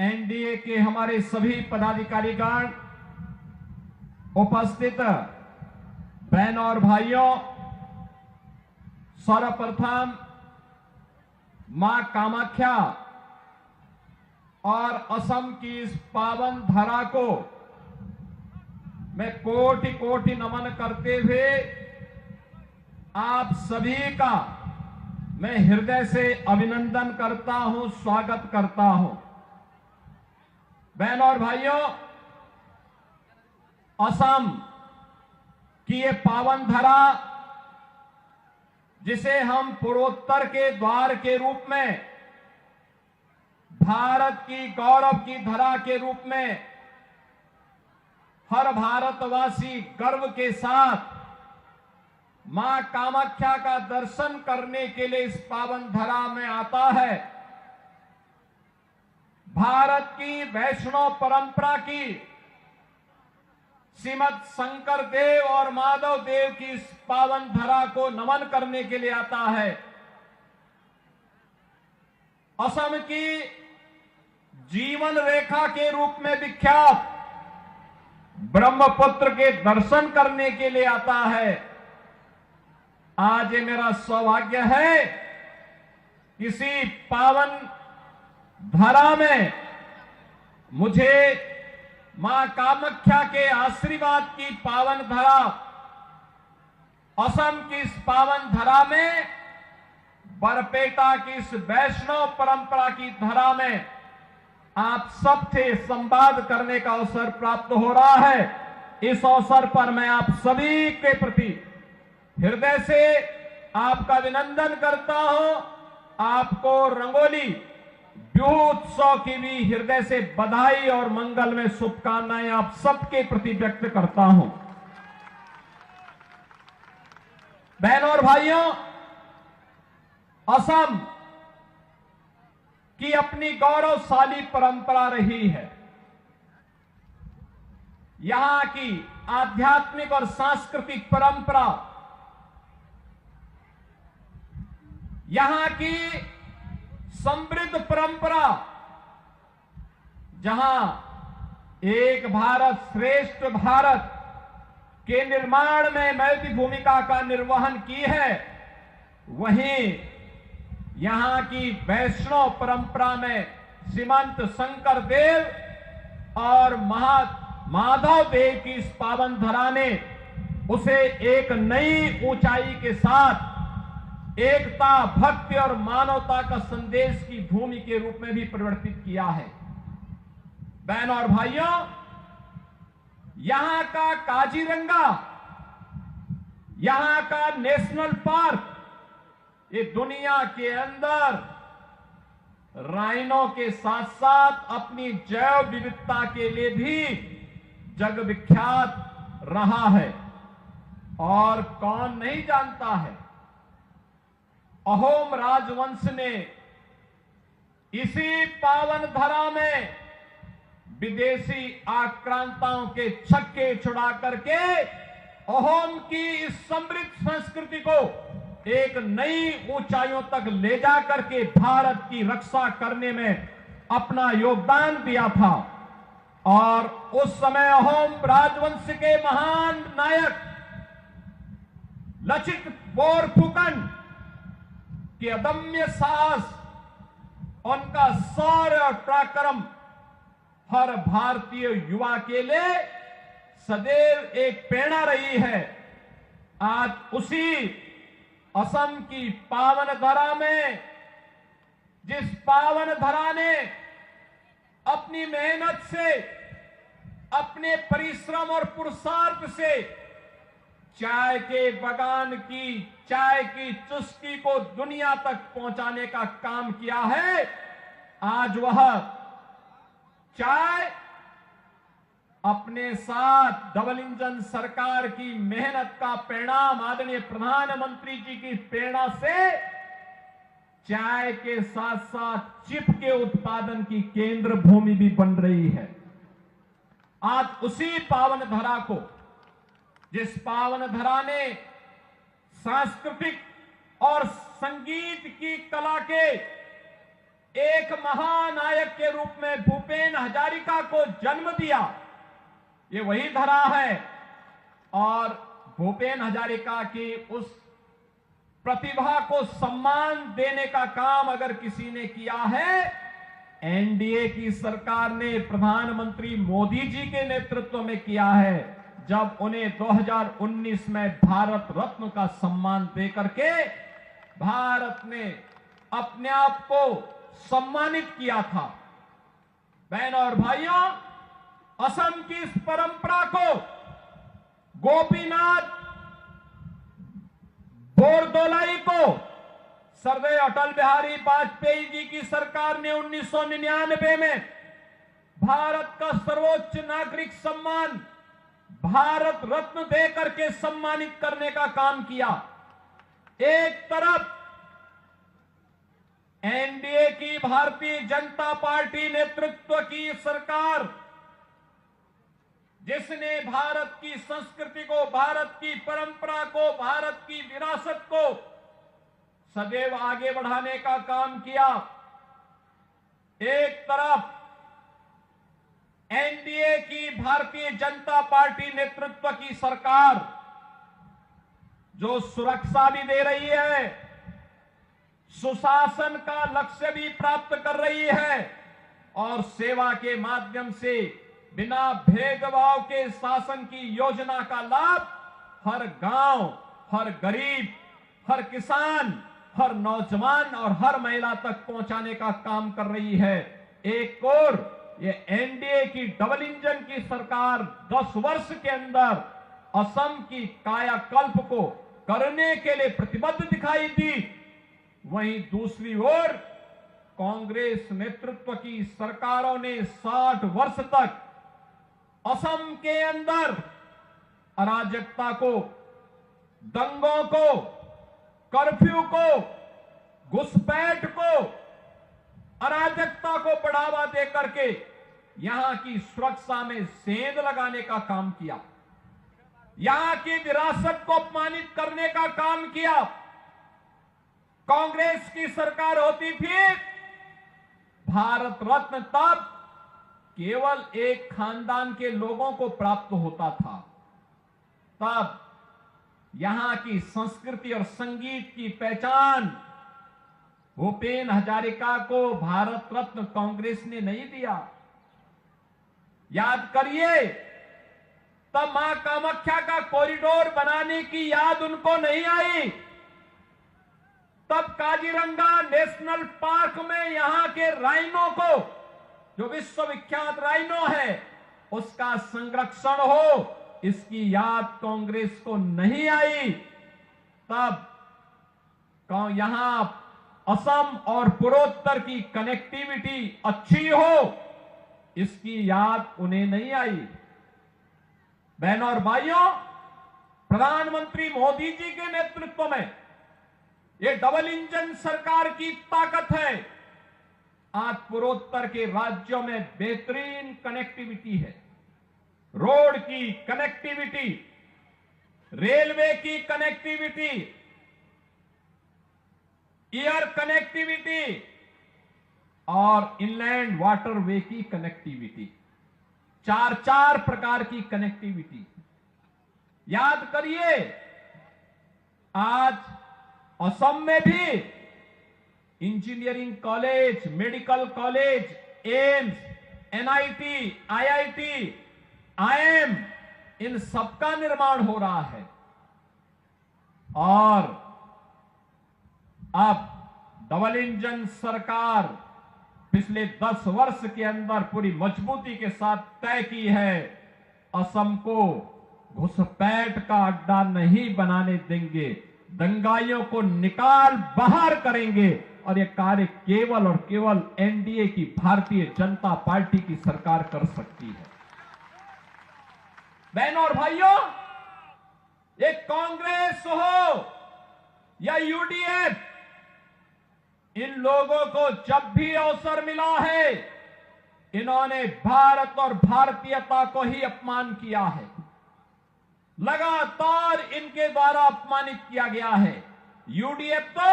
NDA के हमारे सभी पदाधिकारीगण, उपस्थित बहनों और भाइयों, सर्वप्रथम मां कामाख्या और असम की इस पावन धरा को मैं कोटि कोटि नमन करते हुए आप सभी का मैं हृदय से अभिनंदन करता हूं, स्वागत करता हूं। बहनों और भाइयों, असम की ये पावन धरा, जिसे हम पूर्वोत्तर के द्वार के रूप में, भारत की गौरव की धरा के रूप में हर भारतवासी गर्व के साथ मां कामाख्या का दर्शन करने के लिए इस पावन धरा में आता है। भारत की वैष्णव परंपरा की श्रीमद शंकर देव और माधव देव की इस पावन धरा को नमन करने के लिए आता है। असम की जीवन रेखा के रूप में विख्यात ब्रह्मपुत्र के दर्शन करने के लिए आता है। आज ये मेरा सौभाग्य है, इसी पावन धरा में मुझे मां कामाख्या के आशीर्वाद की पावन धरा, असम की इस पावन धरा में, बरपेटा की इस वैष्णव परंपरा की धरा में आप सबसे संवाद करने का अवसर प्राप्त हो रहा है। इस अवसर पर मैं आप सभी के प्रति हृदय से आपका अभिनंदन करता हूं। आपको रंगोली बिहू उत्सव की भी हृदय से बधाई और मंगल में शुभकामनाएं आप सबके प्रति व्यक्त करता हूं। बहनों और भाइयों, असम की अपनी गौरवशाली परंपरा रही है। यहां की आध्यात्मिक और सांस्कृतिक परंपरा, यहां की समृद्ध परंपरा, जहां एक भारत श्रेष्ठ भारत के निर्माण में महती भूमिका का निर्वहन की है, वहीं यहां की वैष्णव परंपरा में श्रीमंत शंकर देव और माधव देव की इस पावन धरा ने उसे एक नई ऊंचाई के साथ एकता, भक्ति और मानवता का संदेश की भूमि के रूप में भी परिवर्तित किया है। बहनों और भाइयों, यहां का काजीरंगा, यहां का नेशनल पार्क, ये दुनिया के अंदर राइनो के साथ साथ अपनी जैव विविधता के लिए भी जग विख्यात रहा है। और कौन नहीं जानता है, अहोम राजवंश ने इसी पावन धरा में विदेशी आक्रांताओं के छक्के छुड़ा करके अहोम की इस समृद्ध संस्कृति को एक नई ऊंचाइयों तक ले जा करके भारत की रक्षा करने में अपना योगदान दिया था। और उस समय अहोम राजवंश के महान नायक लचित बोरफुकन की अदम्य साहस, उनका शौर्य और पराक्रम हर भारतीय युवा के लिए सदैव एक प्रेरणा रही है। आज उसी असम की पावन धरा में, जिस पावन धरा ने अपनी मेहनत से, अपने परिश्रम और पुरुषार्थ से चाय के बगान की, चाय की चुस्की को दुनिया तक पहुंचाने का काम किया है, आज वह चाय अपने साथ डबल इंजन सरकार की मेहनत का परिणाम, आदरणीय प्रधानमंत्री जी की प्रेरणा से चाय के साथ साथ चिप के उत्पादन की केंद्र भूमि भी बन रही है। आज उसी पावन धरा को, जिस पावन धरा ने सांस्कृतिक और संगीत की कला के एक महानायक के रूप में भूपेन हजारिका को जन्म दिया, ये वही धरा है। और भूपेन हजारिका की उस प्रतिभा को सम्मान देने का काम अगर किसी ने किया है, एनडीए की सरकार ने प्रधानमंत्री मोदी जी के नेतृत्व में किया है, जब उन्हें 2019 में भारत रत्न का सम्मान देकर के भारत ने अपने आप को सम्मानित किया था। बहनों और भाइयों, असम की इस परंपरा को गोपीनाथ बोरदोलाई को सरदार अटल बिहारी वाजपेयी जी की सरकार ने 1999 में भारत का सर्वोच्च नागरिक सम्मान भारत रत्न देकर के सम्मानित करने का काम किया। एक तरफ एनडीए की भारतीय जनता पार्टी नेतृत्व की सरकार, जिसने भारत की संस्कृति को, भारत की परंपरा को, भारत की विरासत को सदैव आगे बढ़ाने का काम किया। एक तरफ एनडीए की भारतीय जनता पार्टी नेतृत्व की सरकार जो सुरक्षा भी दे रही है, सुशासन का लक्ष्य भी प्राप्त कर रही है और सेवा के माध्यम से बिना भेदभाव के शासन की योजना का लाभ हर गांव, हर गरीब, हर किसान, हर नौजवान और हर महिला तक पहुंचाने का काम कर रही है। एक और ये एनडीए की डबल इंजन की सरकार 10 वर्ष के अंदर असम की कायाकल्प को करने के लिए प्रतिबद्ध दिखाई दी। वहीं दूसरी ओर कांग्रेस नेतृत्व की सरकारों ने 60 वर्ष तक असम के अंदर अराजकता को, दंगों को, कर्फ्यू को, घुसपैठ को, अराजकता को बढ़ावा देकर के यहां की सुरक्षा में सेंध लगाने का काम किया, यहां की विरासत को अपमानित करने का काम किया। कांग्रेस की सरकार होती थी, भारत रत्न तब केवल एक खानदान के लोगों को प्राप्त होता था। तब यहां की संस्कृति और संगीत की पहचान भूपेन हजारिका को भारत रत्न कांग्रेस ने नहीं दिया। याद करिए, तब मां कामाख्या का कॉरिडोर बनाने की याद उनको नहीं आई। तब काजीरंगा नेशनल पार्क में यहां के राइनो को, जो विश्वविख्यात राइनो है, उसका संरक्षण हो, इसकी याद कांग्रेस को नहीं आई। तब यहां असम और पूर्वोत्तर की कनेक्टिविटी अच्छी हो, इसकी याद उन्हें नहीं आई। बहनों और भाइयों, प्रधानमंत्री मोदी जी के नेतृत्व में ये डबल इंजन सरकार की ताकत है। आज पूर्वोत्तर के राज्यों में बेहतरीन कनेक्टिविटी है, रोड की कनेक्टिविटी, रेलवे की कनेक्टिविटी, एयर कनेक्टिविटी और इनलैंड वाटरवे की कनेक्टिविटी, चार प्रकार की कनेक्टिविटी। याद करिए, आज असम में भी engineering college, medical college, AIIMS, NIT, IIT, IIM, इन सबका निर्माण हो रहा है। और अब डबल इंजन सरकार पिछले 10 वर्ष के अंदर पूरी मजबूती के साथ तय की है, असम को घुसपैठ का अड्डा नहीं बनाने देंगे, दंगाइयों को निकाल बाहर करेंगे। और यह कार्य केवल और केवल एनडीए की भारतीय जनता पार्टी की सरकार कर सकती है। बहनों और भाइयों, ये कांग्रेस हो या यूडीएफ, इन लोगों को जब भी अवसर मिला है, इन्होंने भारत और भारतीयता को ही अपमान किया है। लगातार इनके द्वारा अपमानित किया गया है। यूडीएफ तो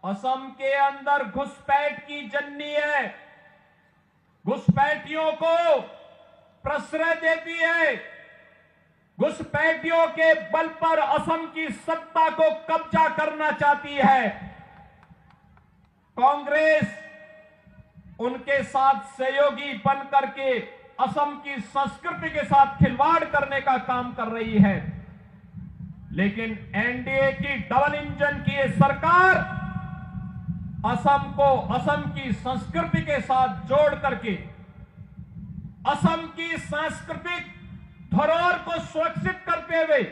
असम के अंदर घुसपैठ की जन्नी है, घुसपैठियों को प्रश्रय देती है, घुसपैठियों के बल पर असम की सत्ता को कब्जा करना चाहती है। कांग्रेस उनके साथ सहयोगी बन करके असम की संस्कृति के साथ खिलवाड़ करने का काम कर रही है। लेकिन एनडीए की डबल इंजन की ये सरकार असम को असम की संस्कृति के साथ जोड़ करके असम की सांस्कृतिक धरोहर को सुरक्षित करते हुए,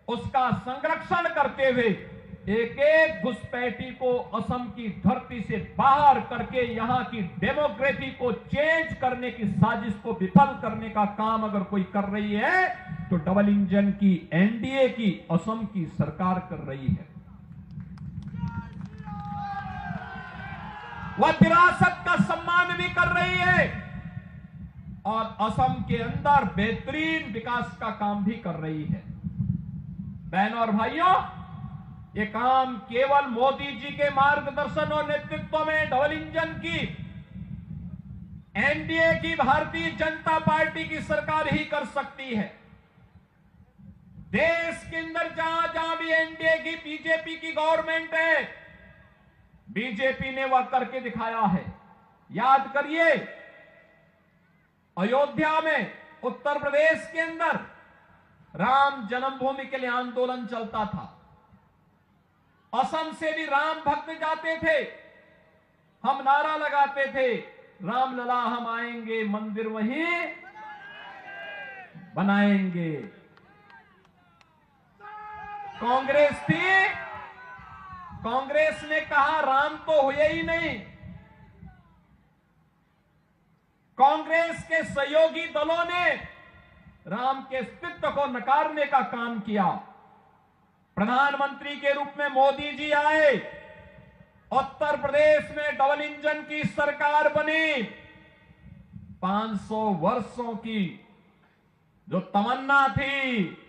उसका संरक्षण करते हुए एक एक घुसपैठी को असम की धरती से बाहर करके यहां की डेमोक्रेसी को चेंज करने की साजिश को विफल करने का काम अगर कोई कर रही है तो डबल इंजन की एनडीए की असम की सरकार कर रही है। वह विरासत का सम्मान भी कर रही है और असम के अंदर बेहतरीन विकास का काम भी कर रही है। बहनों और भाइयों, ये काम केवल मोदी जी के मार्गदर्शन और नेतृत्व में डबल इंजन की एनडीए की भारतीय जनता पार्टी की सरकार ही कर सकती है। देश के अंदर जहां जहां भी एनडीए की बीजेपी की गवर्नमेंट है, बीजेपी ने वह करके दिखाया है। याद करिए, अयोध्या में उत्तर प्रदेश के अंदर राम जन्मभूमि के लिए आंदोलन चलता था। असम से भी राम भक्त जाते थे, हम नारा लगाते थे, राम लला हम आएंगे, मंदिर वहीं बनाएंगे। कांग्रेस थी, कांग्रेस ने कहा राम तो हुए ही नहीं। कांग्रेस के सहयोगी दलों ने राम के अस्तित्व को नकारने का काम किया। प्रधानमंत्री के रूप में मोदी जी आए, उत्तर प्रदेश में डबल इंजन की सरकार बनी। 500 वर्षों की जो तमन्ना थी,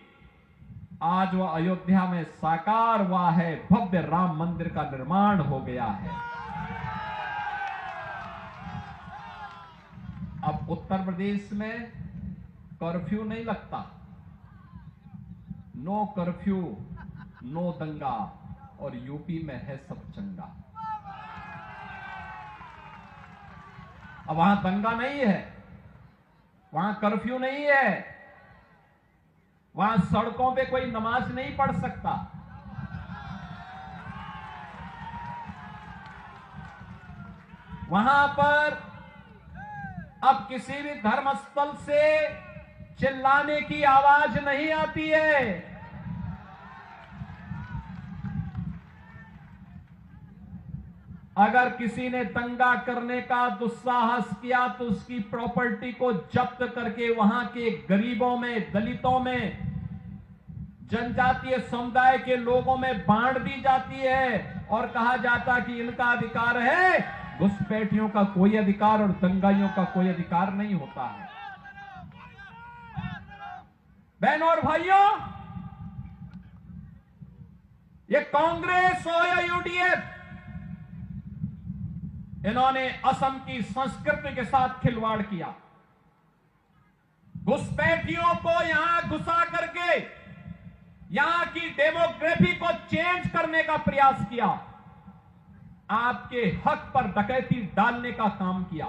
आज वह अयोध्या में साकार हुआ है। भव्य राम मंदिर का निर्माण हो गया है। अब उत्तर प्रदेश में कर्फ्यू नहीं लगता, नो कर्फ्यू नो दंगा, और यूपी में है सब चंगा। अब वहां दंगा नहीं है, वहां कर्फ्यू नहीं है, वहां सड़कों पे कोई नमाज नहीं पढ़ सकता। वहां पर अब किसी भी धर्मस्थल से चिल्लाने की आवाज नहीं आती है। अगर किसी ने दंगा करने का दुस्साहस किया तो उसकी प्रॉपर्टी को जब्त करके वहां के गरीबों में, दलितों में, जनजातीय समुदाय के लोगों में बांट दी जाती है और कहा जाता कि इनका अधिकार है, घुसपैठियों का कोई अधिकार और दंगाइयों का कोई अधिकार नहीं होता है। बहनों और भाइयों, ये कांग्रेस हो या यूडीएफ, इन्होंने असम की संस्कृति के साथ खिलवाड़ किया। घुसपैठियों को यहां घुसा करके यहां की डेमोग्राफी को चेंज करने का प्रयास किया। आपके हक पर डकैती डालने का काम किया।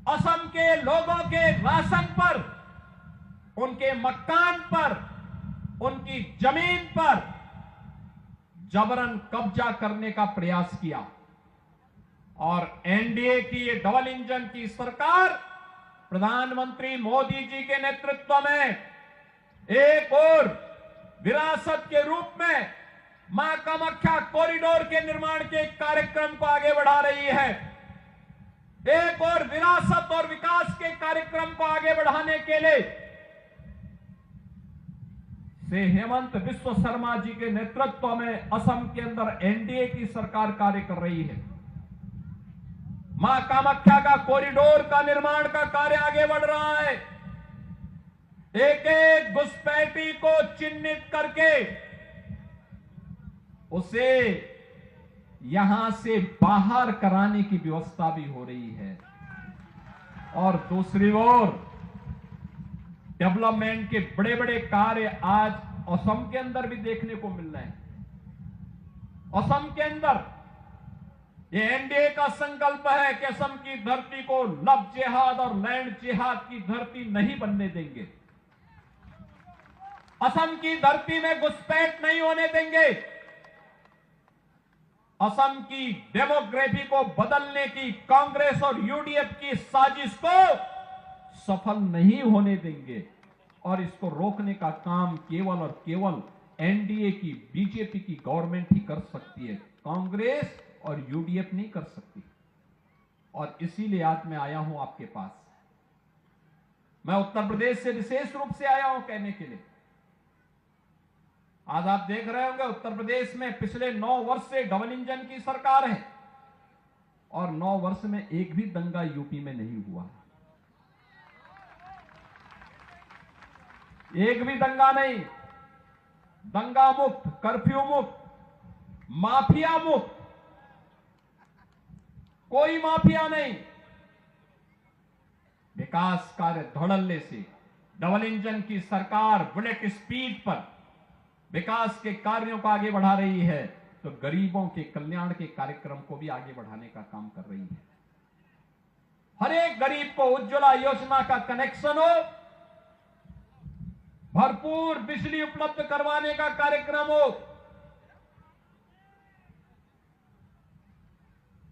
असम के लोगों के राशन पर, उनके मकान पर, उनकी जमीन पर जबरन कब्जा करने का प्रयास किया। और एनडीए की ये डबल इंजन की सरकार प्रधानमंत्री मोदी जी के नेतृत्व में एक और विरासत के रूप में मां कामाख्या कॉरिडोर के निर्माण के कार्यक्रम को आगे बढ़ा रही है। एक और विरासत और विकास के कार्यक्रम को आगे बढ़ाने के लिए श्री हेमंत बिस्वा शर्मा जी के नेतृत्व में असम के अंदर एनडीए की सरकार कार्य कर रही है। मां कामाख्या का कॉरिडोर का निर्माण का कार्य आगे बढ़ रहा है। एक एक घुसपैठी को चिन्हित करके उसे यहां से बाहर कराने की व्यवस्था भी हो रही है। और दूसरी ओर डेवलपमेंट के बड़े बड़े कार्य आज असम के अंदर भी देखने को मिल रहे हैं। असम के अंदर ये एनडीए का संकल्प है कि असम की धरती को लव जिहाद और लैंड जिहाद की धरती नहीं बनने देंगे। असम की धरती में घुसपैठ नहीं होने देंगे। असम की डेमोग्राफी को बदलने की कांग्रेस और यूडीएफ की साजिश को सफल नहीं होने देंगे। और इसको रोकने का काम केवल और केवल एनडीए की, बीजेपी की गवर्नमेंट ही कर सकती है। कांग्रेस और यूडीएफ नहीं कर सकती। और इसीलिए आज मैं आया हूं आपके पास। मैं उत्तर प्रदेश से विशेष रूप से आया हूं कहने के लिए। आज आप देख रहे होंगे उत्तर प्रदेश में पिछले 9 वर्ष से डबल इंजन की सरकार है और 9 वर्ष में एक भी दंगा यूपी में नहीं हुआ। एक भी दंगा नहीं। दंगा मुक्त, कर्फ्यू मुक्त, माफिया मुक्त, कोई माफिया नहीं। विकास कार्य धड़ल्ले से डबल इंजन की सरकार बुलेट स्पीड पर विकास के कार्यों को आगे बढ़ा रही है, तो गरीबों के कल्याण के कार्यक्रम को भी आगे बढ़ाने का काम कर रही है। हर एक गरीब को उज्ज्वला योजना का कनेक्शन हो, भरपूर बिजली उपलब्ध करवाने का कार्यक्रम हो,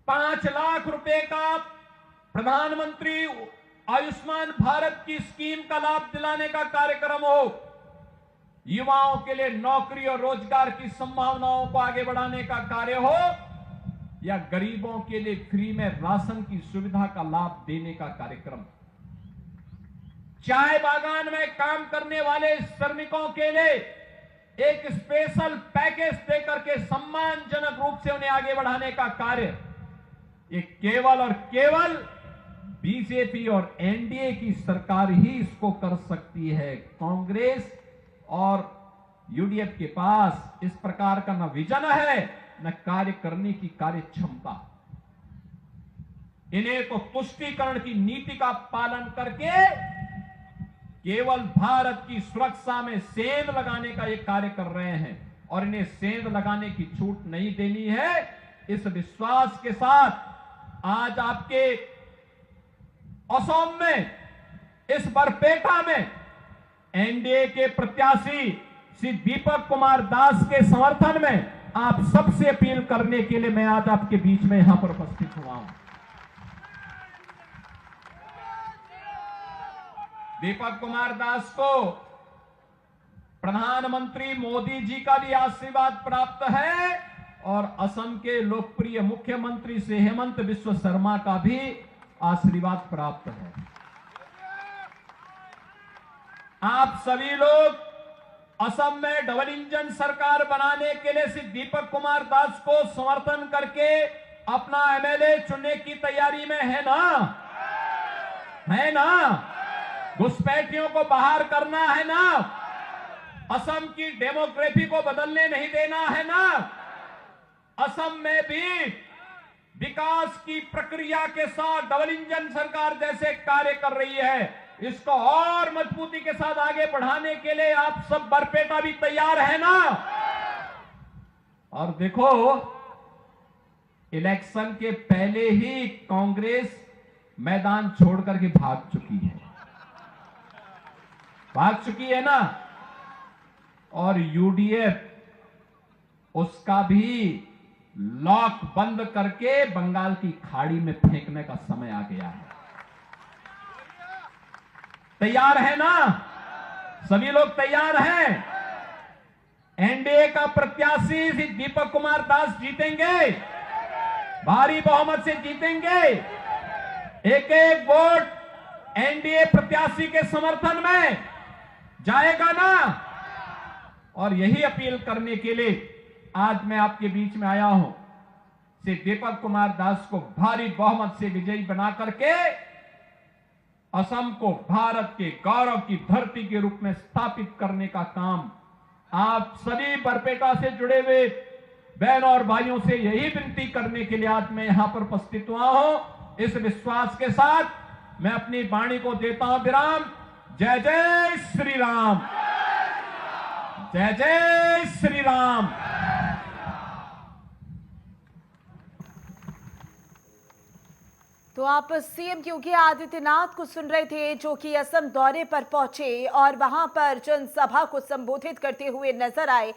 5 लाख रुपए का प्रधानमंत्री आयुष्मान भारत की स्कीम का लाभ दिलाने का कार्यक्रम हो, युवाओं के लिए नौकरी और रोजगार की संभावनाओं को आगे बढ़ाने का कार्य हो, या गरीबों के लिए फ्री में राशन की सुविधा का लाभ देने का कार्यक्रम। चाय बागान में काम करने वाले श्रमिकों के लिए एक स्पेशल पैकेज देकर के सम्मानजनक रूप से उन्हें आगे बढ़ाने का कार्य, ये केवल और केवल बीजेपी और एनडीए की सरकार ही इसको कर सकती है। कांग्रेस और यूडीएफ के पास इस प्रकार का न विजन है, न कार्य करने की कार्य क्षमता। इन्हें तो तुष्टीकरण की नीति का पालन करके केवल भारत की सुरक्षा में सेंध लगाने का ये कार्य कर रहे हैं, और इन्हें सेंध लगाने की छूट नहीं देनी है। इस विश्वास के साथ आज आपके असम में, इस बरपेटा में एनडीए के प्रत्याशी श्री दीपक कुमार दास के समर्थन में आप सबसे अपील करने के लिए मैं आज आपके बीच में यहां पर उपस्थित हुआ हूं। दीपक कुमार दास को प्रधानमंत्री मोदी जी का भी आशीर्वाद प्राप्त है और असम के लोकप्रिय मुख्यमंत्री से हेमंत बिस्व शर्मा का भी आशीर्वाद प्राप्त है। आप सभी लोग असम में डबल इंजन सरकार बनाने के लिए श्री दीपक कुमार दास को समर्थन करके अपना एमएलए चुनने की तैयारी में है ना? है ना? घुसपैठियों को बाहर करना है ना? असम की डेमोग्राफी को बदलने नहीं देना है ना? असम में भी विकास की प्रक्रिया के साथ डबल इंजन सरकार जैसे कार्य कर रही है, इसको और मजबूती के साथ आगे बढ़ाने के लिए आप सब बरपेटा भी तैयार है ना? और देखो, इलेक्शन के पहले ही कांग्रेस मैदान छोड़कर के भाग चुकी है ना? और यूडीएफ उसका भी लॉक बंद करके बंगाल की खाड़ी में फेंकने का समय आ गया है। तैयार है ना? सभी लोग तैयार हैं? एनडीए का प्रत्याशी श्री दीपक कुमार दास जीतेंगे, भारी बहुमत से जीतेंगे। एक एक वोट एनडीए प्रत्याशी के समर्थन में जाएगा ना? और यही अपील करने के लिए आज मैं आपके बीच में आया हूं। श्री दीपक कुमार दास को भारी बहुमत से विजयी बना करके असम को भारत के गौरव की धरती के रूप में स्थापित करने का काम आप सभी बरपेटा से जुड़े हुए बहन और भाइयों से यही विनती करने के लिए आज मैं यहां पर उपस्थित हुआ हूं। इस विश्वास के साथ मैं अपनी वाणी को देता हूं विराम। जय जय श्री राम, जय जय श्री राम। तो आप सीएम योगी आदित्यनाथ को सुन रहे थे, जो कि असम दौरे पर पहुंचे और वहां पर जनसभा को संबोधित करते हुए नजर आए।